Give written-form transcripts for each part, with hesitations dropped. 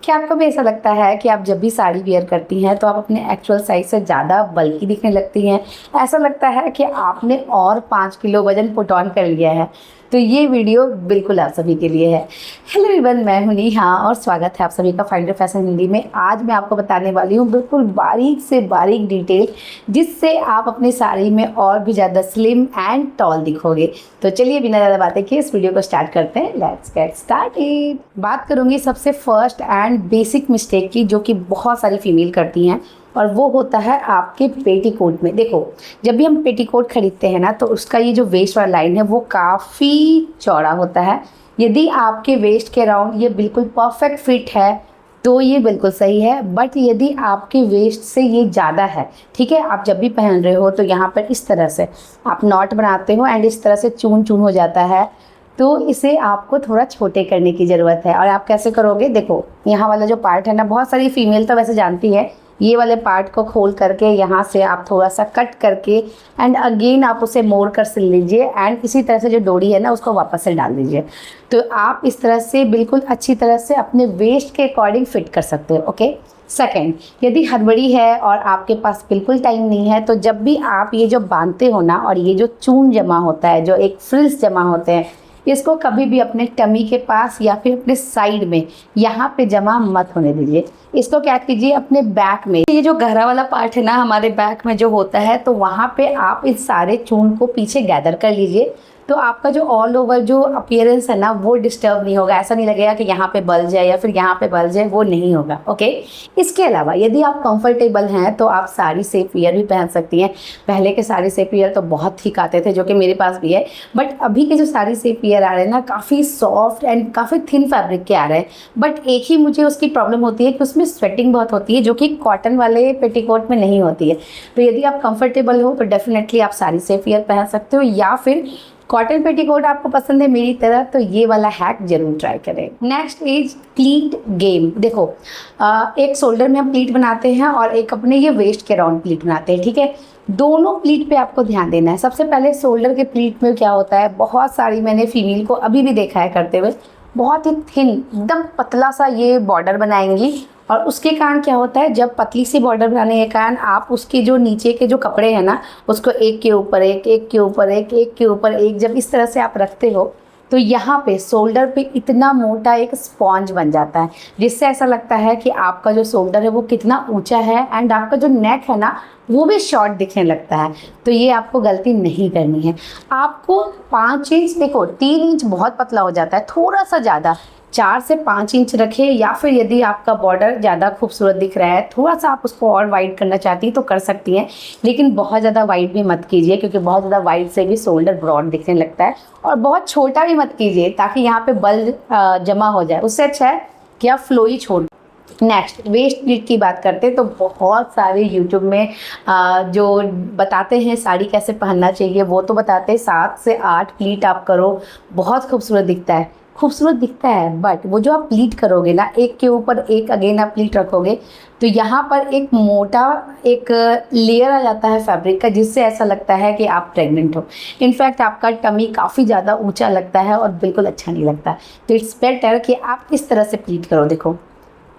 क्या आपको भी ऐसा लगता है कि आप जब भी साड़ी वियर करती हैं तो आप अपने एक्चुअल साइज से ज़्यादा बल्की दिखने लगती हैं? ऐसा लगता है कि आपने और 5 किलो वज़न पुट ऑन कर लिया है? तो ये वीडियो बिल्कुल आप सभी के लिए है। हेलो एवरीवन, मैं हूं नेहा और स्वागत है आप सभी का फाइंडर फैशन हिंदी में। आज मैं आपको बताने वाली हूँ बिल्कुल बारीक से बारीक डिटेल, जिससे आप अपनी साड़ी में और भी ज़्यादा स्लिम एंड टॉल दिखोगे। तो चलिए बिना ज़्यादा बातें किए इस वीडियो को स्टार्ट करते हैं। Let's get started. बात करूँगी सबसे फर्स्ट एंड बेसिक मिस्टेक की, जो कि बहुत सारी फीमेल करती हैं, और वो होता है आपके पेटीकोट में। देखो, जब भी हम पेटीकोट खरीदते हैं ना, तो उसका ये जो वेस्ट वाला लाइन है वो काफ़ी चौड़ा होता है। यदि आपके वेस्ट के अराउंड ये बिल्कुल परफेक्ट फिट है तो ये बिल्कुल सही है, बट यदि आपके वेस्ट से ये ज़्यादा है, ठीक है, आप जब भी पहन रहे हो तो यहाँ पर इस तरह से आप नॉट बनाते हो एंड इस तरह से चून चून हो जाता है, तो इसे आपको थोड़ा छोटे करने की ज़रूरत है। और आप कैसे करोगे? देखो, यहाँ वाला जो पार्ट है ना, बहुत सारी फीमेल तो वैसे जानती है, ये वाले पार्ट को खोल करके यहाँ से आप थोड़ा सा कट करके एंड अगेन आप उसे मोड़ कर सिल लीजिए एंड इसी तरह से जो डोरी है ना उसको वापस से डाल दीजिए। तो आप इस तरह से बिल्कुल अच्छी तरह से अपने वेस्ट के अकॉर्डिंग फिट कर सकते हो। ओके। सेकेंड, यदि हड़बड़ी है और आपके पास बिल्कुल टाइम नहीं है, तो जब भी आप ये जो बांधते हो ना, और ये जो चून जमा होता है, जो एक फ्रिल्स जमा होते हैं, इसको कभी भी अपने टमी के पास या फिर अपने साइड में यहाँ पे जमा मत होने दीजिए। इसको क्या कीजिए, अपने बैक में, ये जो गहरा वाला पार्ट है ना हमारे बैक में जो होता है, तो वहाँ पे आप इस सारे चून को पीछे गैदर कर लीजिए। तो आपका जो ऑल ओवर जो अपीयरेंस है ना वो डिस्टर्ब नहीं होगा। ऐसा नहीं लगेगा कि यहाँ पे बल जाए या फिर यहाँ पे बल जाए, वो नहीं होगा। ओके। इसके अलावा यदि आप कंफर्टेबल हैं तो आप साड़ी सेफ वियर भी पहन सकती हैं। पहले के साड़ी सेफ वियर तो बहुत ठीक आते थे, जो कि मेरे पास भी है, बट अभी के जो साड़ी सेफ वियर आ रहे हैं ना, काफ़ी सॉफ्ट एंड काफ़ी थिन फैब्रिक के आ रहे हैं। बट एक ही मुझे उसकी प्रॉब्लम होती है कि उसमें स्वेटिंग बहुत होती है, जो कि कॉटन वाले पेटीकोट में नहीं होती है। तो यदि आप कंफर्टेबल हो तो डेफिनेटली आप साड़ी सेफ वियर पहन सकते हो, या फिर कॉटन पेटीकोट आपको पसंद है मेरी तरह तो ये वाला हैक जरूर ट्राई करें। Next is pleat game. देखो, एक शोल्डर में हम प्लीट बनाते हैं और एक अपने ये वेस्ट के राउंड प्लीट बनाते हैं, ठीक है। दोनों प्लीट पे आपको ध्यान देना है। सबसे पहले शोल्डर के प्लीट में क्या होता है, बहुत सारी मैंने फीमेल को अभी भी देखा है करते हुए, बहुत ही थिन एकदम पतला सा ये बॉर्डर बनाएंगी, और उसके कारण क्या होता है, जब पतली सी बॉर्डर बनाने के कारण आप उसके जो नीचे के जो कपड़े हैं ना, उसको एक के ऊपर एक, एक के ऊपर एक, एक के ऊपर एक, जब इस तरह से आप रखते हो तो यहाँ पे शोल्डर पे इतना मोटा एक स्पॉन्ज बन जाता है, जिससे ऐसा लगता है कि आपका जो शोल्डर है वो कितना ऊंचा है एंड आपका जो नेक है ना वो भी शॉर्ट दिखने लगता है। तो ये आपको गलती नहीं करनी है। आपको 5 इंच, देखो 3 इंच बहुत पतला हो जाता है, थोड़ा सा ज़्यादा 4 से 5 इंच रखें, या फिर यदि आपका बॉर्डर ज़्यादा खूबसूरत दिख रहा है, थोड़ा सा आप उसको और वाइड करना चाहती हैं तो कर सकती हैं, लेकिन बहुत ज़्यादा वाइड भी मत कीजिए, क्योंकि बहुत ज़्यादा वाइड से भी शोल्डर ब्रॉड दिखने लगता है। और बहुत छोटा भी मत कीजिए ताकि यहाँ पे बल जमा हो जाए, उससे अच्छा है कि आप फ्लो ही छोड़। नेक्स्ट, वेस्ट प्लीट की बात करते हैं तो बहुत सारे यूट्यूब में जो बताते हैं साड़ी कैसे पहनना चाहिए वो तो बताते हैं, 7 से 8 प्लीट आप करो, बहुत खूबसूरत दिखता है, खूबसूरत दिखता है। बट वो जो आप प्लीट करोगे ना, एक के ऊपर एक अगेन आप प्लीट रखोगे, तो यहाँ पर एक मोटा एक लेयर आ जाता है फैब्रिक का, जिससे ऐसा लगता है कि आप प्रेग्नेंट हो। इनफैक्ट आपका टमी काफ़ी ज़्यादा ऊंचा लगता है और बिल्कुल अच्छा नहीं लगता। तो इट्स बेटर कि आप इस तरह से प्लीट करो। देखो,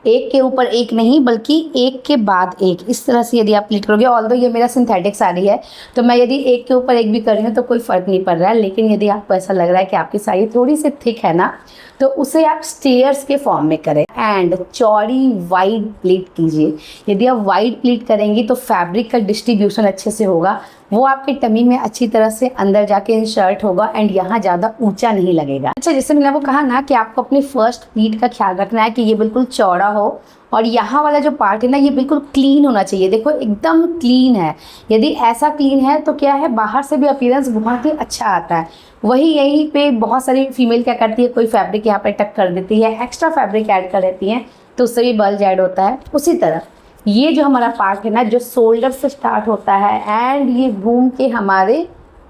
एक के ऊपर एक नहीं, बल्कि एक के बाद एक, इस तरह से यदि आप प्लीट करोगे। ऑल्दो ये मेरा सिंथेटिक साड़ी है, तो मैं यदि एक के ऊपर एक भी कर रही हूँ तो कोई फ़र्क नहीं पड़ रहा है, लेकिन यदि आपको ऐसा लग रहा है कि आपकी साड़ी थोड़ी सी थिक है ना, तो उसे आप स्टेयर्स के फॉर्म में करें एंड चौड़ी वाइड प्लीट कीजिए। यदि आप वाइड प्लीट करेंगी तो फैब्रिक का डिस्ट्रीब्यूशन अच्छे से होगा, वो आपके टमी में अच्छी तरह से अंदर जाके इंसर्ट होगा एंड यहाँ ज़्यादा ऊंचा नहीं लगेगा। अच्छा, जैसे मैंने आपको कहा ना कि आपको अपनी फर्स्ट प्लीट का ख्याल रखना है कि ये बिल्कुल चौड़ा हो, और यहाँ वाला जो पार्ट है ना ये बिल्कुल क्लीन होना चाहिए। देखो, एकदम क्लीन है। यदि ऐसा क्लीन है तो क्या है, बाहर से भी अपीयरेंस बहुत ही अच्छा आता है। वही यहीं पे बहुत सारी फीमेल क्या करती है, कोई फैब्रिक यहाँ पे टक कर देती है, एक्स्ट्रा फैब्रिक ऐड कर देती है, तो उससे भी बल्ज ऐड होता है। उसी तरह ये जो हमारा पार्ट है ना, जो शोल्डर से स्टार्ट होता है एंड ये घूम के हमारे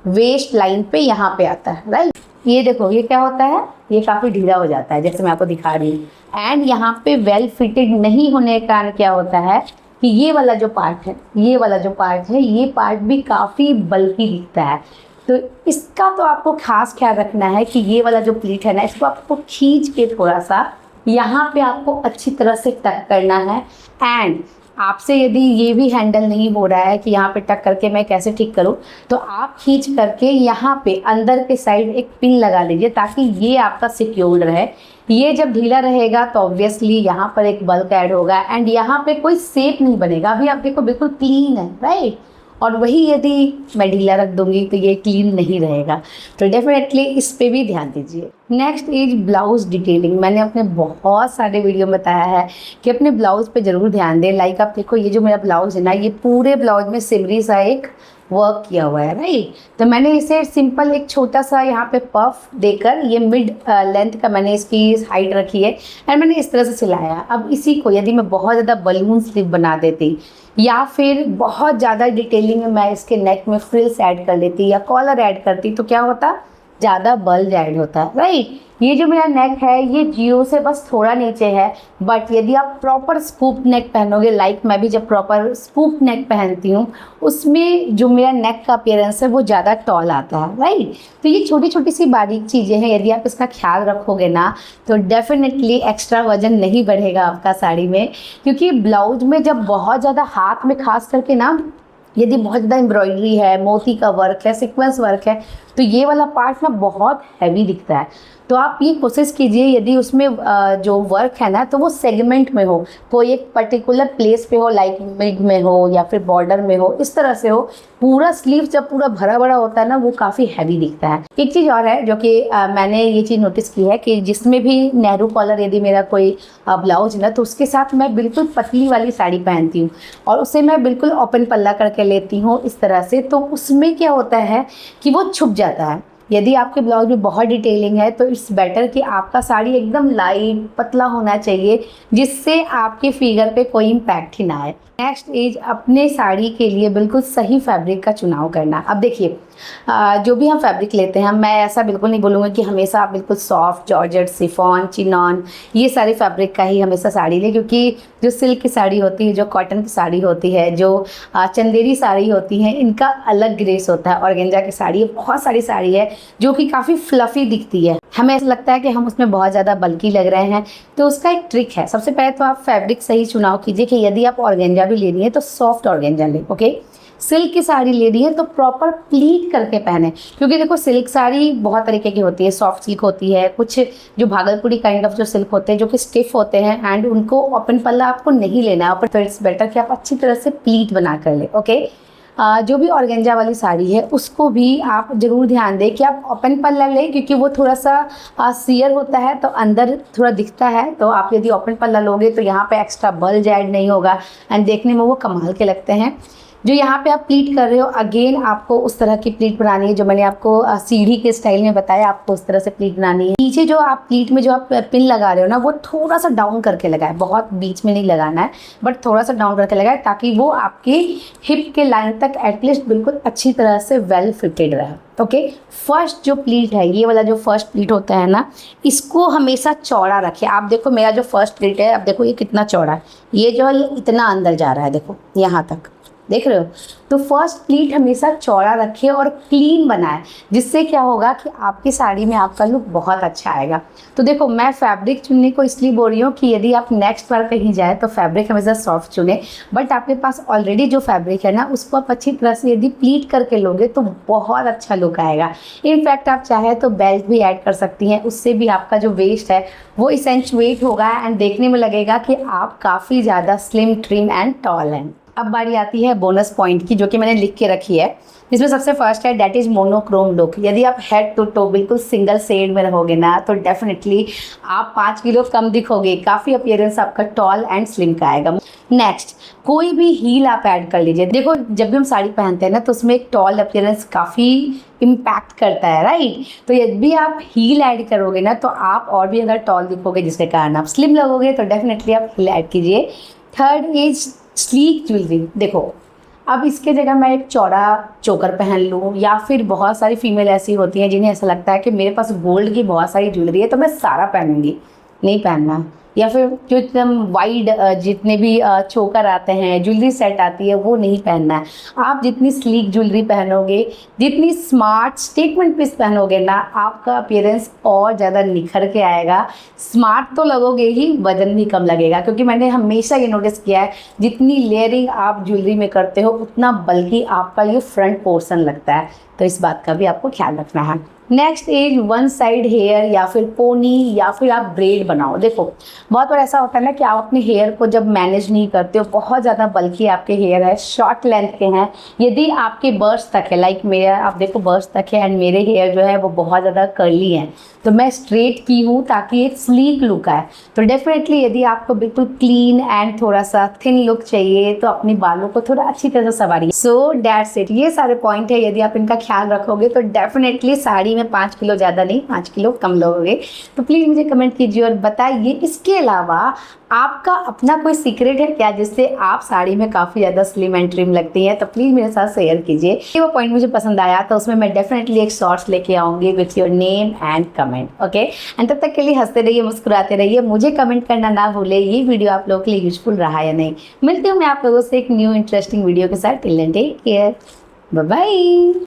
वेस्ट लाइन पे यहाँ पे आता है, राइट। ये देखो, ये क्या होता है, ये काफ़ी ढीला हो जाता है, जैसे मैं आपको दिखा रही हूँ। एंड यहाँ पे वेल फिटेड नहीं होने के कारण क्या होता है कि ये वाला जो पार्ट है, ये वाला जो पार्ट है, ये पार्ट भी काफ़ी बल्कि दिखता है। तो इसका तो आपको खास ख्याल रखना है कि ये वाला जो प्लीट है ना, इसको आपको खींच के थोड़ा सा यहाँ पे आपको अच्छी तरह से टक करना है। एंड आपसे यदि ये भी हैंडल नहीं हो रहा है कि यहाँ पे टक करके मैं कैसे ठीक करूँ, तो आप खींच करके यहाँ पे अंदर के साइड एक पिन लगा लीजिए ताकि ये आपका सिक्योर्ड रहे। ये जब ढीला रहेगा तो ऑब्वियसली यहाँ पर एक बल्क ऐड होगा एंड यहाँ पे कोई शेप नहीं बनेगा। अभी आप देखो बिल्कुल क्लीन है, राइट। और वही यदि मैं ढीला रख दूंगी तो ये क्लीन नहीं रहेगा। तो डेफिनेटली इस पे भी ध्यान दीजिए। Next is blouse detailing. मैंने अपने बहुत सारे वीडियो में बताया है कि अपने ब्लाउज पे ज़रूर ध्यान दें। लाइक आप देखो ये जो मेरा ब्लाउज है ना, ये पूरे ब्लाउज में सिमरी सा एक वर्क किया हुआ है, राइट। तो मैंने इसे सिंपल एक छोटा सा यहाँ पे पफ देकर ये मिड लेंथ का मैंने इसकी हाइट रखी है एंड मैंने इस तरह से सिलाया। अब इसी को यदि मैं बहुत ज़्यादा बलून स्लीव बना देती या फिर बहुत ज़्यादा डिटेलिंग में मैं इसके नेक में फ्रिल्स ऐड कर लेती या कॉलर ऐड करती तो क्या होता, ज़्यादा बल्ज ऐड होता है, राइट। ये जो मेरा नेक है ये जियो से बस थोड़ा नीचे है, बट यदि आप प्रॉपर स्कूप नेक पहनोगे, लाइक मैं भी जब प्रॉपर स्कूप नेक पहनती हूँ उसमें जो मेरा नेक का अपीयरेंस है वो ज़्यादा टॉल आता है, राइट। तो ये छोटी छोटी सी बारीक चीज़ें हैं, यदि आप इसका ख्याल रखोगे ना तो डेफिनेटली एक्स्ट्रा वजन नहीं बढ़ेगा आपका साड़ी में। क्योंकि ब्लाउज में जब बहुत ज़्यादा हाथ में खास करके ना यदि बहुत ज़्यादा एम्ब्रॉयडरी है, मोती का वर्क है, सीक्वेंस वर्क है, तो ये वाला पार्ट ना बहुत हैवी दिखता है। तो आप ये कोशिश कीजिए यदि उसमें जो वर्क है ना तो वो सेगमेंट में हो, कोई एक पर्टिकुलर प्लेस पे हो, लाइक मिड में हो या फिर बॉर्डर में हो, इस तरह से हो। पूरा स्लीव जब पूरा भरा भरा होता है ना वो काफ़ी हैवी दिखता है। एक चीज़ और है जो कि मैंने ये चीज़ नोटिस की है कि जिसमें भी नेहरू कॉलर यदि मेरा कोई ब्लाउज है ना तो उसके साथ मैं बिल्कुल पतली वाली साड़ी पहनती हूँ और उसे मैं बिल्कुल ओपन पल्ला करके लेती हूँ इस तरह से। तो उसमें क्या होता है कि वो छुप जाता है। यदि आपके ब्लाउज में बहुत डिटेलिंग है तो इट्स बेटर कि आपका साड़ी एकदम लाइट पतला होना चाहिए जिससे आपके फिगर पे कोई इम्पैक्ट ही ना आए। नेक्स्ट इज अपने साड़ी के लिए बिल्कुल सही फैब्रिक का चुनाव करना। अब देखिए जो भी हम फैब्रिक लेते हैं, मैं ऐसा बिल्कुल नहीं बोलूँगी कि हमेशा आप बिल्कुल सॉफ्ट, जॉर्जेट, शिफॉन, चिनॉन ये सारे फैब्रिक का ही हमेशा साड़ी लें। क्योंकि जो सिल्क की साड़ी होती है, जो कॉटन की साड़ी होती है, जो चंदेरी साड़ी होती है, इनका अलग ग्रेस होता है। ऑर्गेंजा की साड़ी है, बहुत सारी साड़ी है जो कि काफ़ी फ्लफ़ी दिखती है, हमें ऐसा लगता है कि हम उसमें बहुत ज़्यादा बल्कि लग रहे हैं। तो उसका एक ट्रिक है, सबसे पहले तो आप फैब्रिक सही चुनाव कीजिए कि यदि आप ऑर्गेंजा भी ले रही है तो सॉफ्ट ऑर्गेंजा लें, ओके। सिल्क की साड़ी ले रही है तो प्रॉपर प्लीट करके पहने। क्योंकि देखो सिल्क साड़ी बहुत तरीके की होती है, सॉफ्ट सिल्क होती है, कुछ जो भागलपुरी काइंड ऑफ जो सिल्क होते हैं जो कि स्टिफ होते हैं एंड उनको ओपन पल्ला आपको नहीं लेना है, तो इट्स बेटर कि आप अच्छी तरह से प्लीट बना कर ले, ओके। जो भी ऑर्गेंजा वाली साड़ी है उसको भी आप ज़रूर ध्यान दें कि आप ओपन पल्ला लें, क्योंकि वो थोड़ा सा सियर होता है तो अंदर थोड़ा दिखता है। तो आप यदि ओपन पल्ला लोगे तो यहाँ पे एक्स्ट्रा बल्ज ऐड नहीं होगा एंड देखने में वो कमाल के लगते हैं। जो यहाँ पे आप प्लीट कर रहे हो, अगेन आपको उस तरह की प्लीट बनानी है जो मैंने आपको सीढ़ी के स्टाइल में बताया, आपको उस तरह से प्लीट बनानी है। नीचे जो आप प्लीट में जो आप पिन लगा रहे हो ना वो थोड़ा सा डाउन करके लगाए, बहुत बीच में नहीं लगाना है बट थोड़ा सा डाउन करके लगाए ताकि वो आपके हिप के लाइन तक एटलीस्ट बिल्कुल अच्छी तरह से वेल फिटेड रहे, ओके। फर्स्ट जो प्लीट है, ये वाला जो फर्स्ट प्लीट होता है ना, इसको हमेशा चौड़ा रखिए। आप देखो मेरा जो फर्स्ट प्लीट है, अब देखो ये कितना चौड़ा है, ये जो है इतना अंदर जा रहा है, देखो यहाँ तक, देख रहे हो। तो फर्स्ट प्लीट हमेशा चौड़ा रखिए और क्लीन बनाए, जिससे क्या होगा कि आपकी साड़ी में आपका लुक बहुत अच्छा आएगा। तो देखो मैं फैब्रिक चुनने को इसलिए बोल रही हूँ कि यदि आप नेक्स्ट बार कहीं जाए तो फैब्रिक हमेशा सॉफ्ट चुने, बट आपके पास ऑलरेडी जो फैब्रिक है ना उसको आप अच्छी तरह से यदि प्लीट करके लोगे तो बहुत अच्छा लुक आएगा। इनफैक्ट आप चाहे तो बेल्ट भी ऐड कर सकती हैं, उससे भी आपका जो वेस्ट है वो इसेंचुएट होगा एंड देखने में लगेगा कि आप काफ़ी ज़्यादा स्लिम, ट्रिम एंड टॉल हैं। अब बारी आती है बोनस पॉइंट की, जो कि मैंने लिख के रखी है। इसमें सबसे फर्स्ट है दैट इज़ मोनोक्रोम लुक। यदि आप हेड टू टो बिल्कुल सिंगल शेड में रहोगे ना तो डेफिनेटली आप 5 किलो कम दिखोगे, काफ़ी अपीयरेंस आपका टॉल एंड स्लिम का आएगा। नेक्स्ट, कोई भी हील आप ऐड कर लीजिए। देखो जब भी हम साड़ी पहनते हैं ना तो उसमें एक टॉल अपीयरेंस काफ़ी इम्पैक्ट करता है, राइट। तो यदि भी आप हील ऐड करोगे ना तो आप और भी अगर टॉल दिखोगे जिसके कारण आप स्लिम लगोगे, तो डेफिनेटली आप हील ऐड कीजिए। Third is sleek jewellery. देखो अब इसके जगह मैं एक चौड़ा चोकर पहन लूँ या फिर बहुत सारी फीमेल ऐसी होती हैं जिन्हें ऐसा लगता है कि मेरे पास गोल्ड की बहुत सारी ज्वेलरी है तो मैं सारा पहनूंगी, नहीं पहनना, या फिर जो एकदम वाइड जितने भी चोकर आते हैं, ज्वेलरी सेट आती है, वो नहीं पहनना है। आप जितनी स्लीक ज्वेलरी पहनोगे, जितनी स्मार्ट स्टेटमेंट पीस पहनोगे ना, आपका अपीयरेंस और ज़्यादा निखर के आएगा। स्मार्ट तो लगोगे ही, वजन भी कम लगेगा, क्योंकि मैंने हमेशा ये नोटिस किया है, जितनी लेयरिंग आप ज्वेलरी में करते हो उतना बल्कि आपका ये फ्रंट पोर्शन लगता है। तो इस बात का भी आपको ख्याल रखना है। Next is one side hair, या फिर पोनी, या फिर आप ब्रेड बनाओ। देखो बहुत बार ऐसा होता है ना कि आप अपने हेयर को जब मैनेज नहीं करते हो, बहुत ज़्यादा बल्कि आपके हेयर है, शॉर्ट लेंथ के हैं, यदि आपके बर्स तक है, लाइक मेरा आप देखो बर्स तक है एंड मेरे हेयर जो है वो बहुत ज़्यादा कर्ली हैं, तो मैं स्ट्रेट की हूँ ताकि एक स्लीक लुक आए। तो डेफिनेटली यदि आपको बिल्कुल क्लीन एंड थोड़ा सा थिन लुक चाहिए तो अपने बालों को थोड़ा अच्छी तरह से संवारिए। सो दैट्स इट, ये सारे पॉइंट है, यदि आप इनका ख्याल रखोगे तो डेफिनेटली साड़ी में 5 किलो ज़्यादा नहीं, 5 किलो कम लोगे। तो प्लीज़ मुझे कमेंट कीजिए और बताइए इसके अलावा आपका अपना कोई सीक्रेट है क्या जिससे आप साड़ी में काफ़ी ज़्यादा स्लिम एंड ट्रिम लगती हैं, तो प्लीज़ मेरे साथ शेयर कीजिए। ये वो पॉइंट मुझे पसंद आया तो उसमें मैं डेफिनेटली एक शॉर्ट्स लेके आऊँगी with your name and comment, okay. And तब तक के लिए हंसते रहिए, मुस्कुराते रहिए, मुझे कमेंट करना ना भूले ये वीडियो आप लोगों के लिए यूजफुल रहा या नहीं। मिलती हूँ मैं आप लोगों से एक न्यू इंटरेस्टिंग वीडियो के साथ। Till then take care, bye bye.